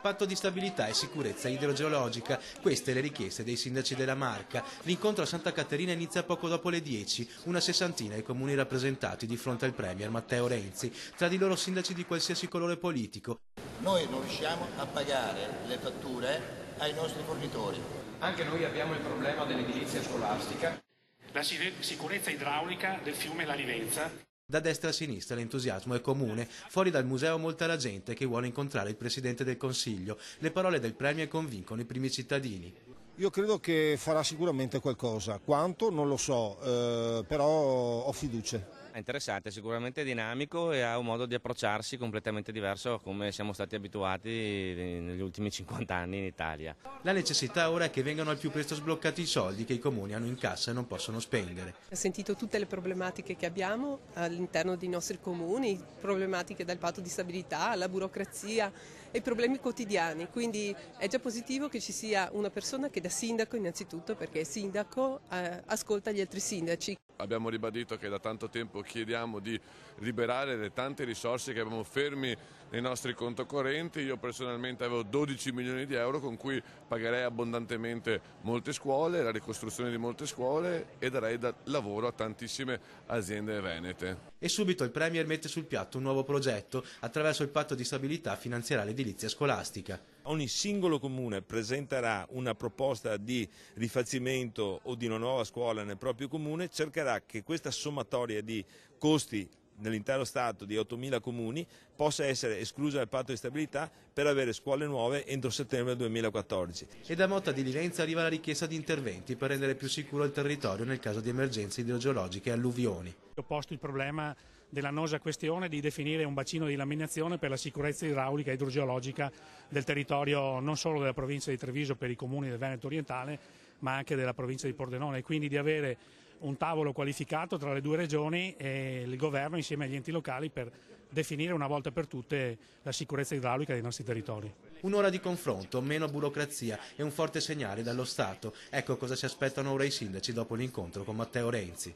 Patto di stabilità e sicurezza idrogeologica, queste le richieste dei sindaci della Marca. L'incontro a Santa Caterina inizia poco dopo le 10, una sessantina i comuni rappresentati di fronte al premier Matteo Renzi, tra di loro sindaci di qualsiasi colore politico. Noi non riusciamo a pagare le fatture ai nostri fornitori. Anche noi abbiamo il problema dell'edilizia scolastica. La sicurezza idraulica del fiume La Livenza. Da destra a sinistra l'entusiasmo è comune. Fuori dal museo molta la gente che vuole incontrare il Presidente del Consiglio. Le parole del Premier convincono i primi cittadini. Io credo che farà sicuramente qualcosa. Quanto? Non lo so, però ho fiducia. È interessante, sicuramente dinamico e ha un modo di approcciarsi completamente diverso a come siamo stati abituati negli ultimi 50 anni in Italia. La necessità ora è che vengano al più presto sbloccati i soldi che i comuni hanno in cassa e non possono spendere. Ho sentito tutte le problematiche che abbiamo all'interno dei nostri comuni, problematiche dal patto di stabilità, la burocrazia e i problemi quotidiani, quindi è già positivo che ci sia una persona che da sindaco innanzitutto, perché il sindaco ascolta gli altri sindaci. Abbiamo ribadito che da tanto tempo chiediamo di liberare le tante risorse che abbiamo fermi nei nostri conti correnti. Io personalmente avevo 12 milioni di euro con cui pagherei abbondantemente molte scuole, la ricostruzione di molte scuole e darei lavoro a tantissime aziende venete. E subito il Premier mette sul piatto un nuovo progetto. Attraverso il patto di stabilità finanzierà l'edilizia scolastica. Ogni singolo comune presenterà una proposta di rifacimento o di una nuova scuola nel proprio comune, cercherà che questa sommatoria di costi nell'intero Stato di 8.000 comuni possa essere esclusa dal patto di stabilità per avere scuole nuove entro settembre 2014. E da Motta di Livenza arriva la richiesta di interventi per rendere più sicuro il territorio nel caso di emergenze idrogeologiche e alluvioni. Ho posto il problema dell'annosa questione di definire un bacino di laminazione per la sicurezza idraulica e idrogeologica del territorio non solo della provincia di Treviso per i comuni del Veneto orientale, ma anche della provincia di Pordenone, e quindi di avere un tavolo qualificato tra le due regioni e il governo insieme agli enti locali per definire una volta per tutte la sicurezza idraulica dei nostri territori. Un'ora di confronto, meno burocrazia e un forte segnale dallo Stato. Ecco cosa si aspettano ora i sindaci dopo l'incontro con Matteo Renzi.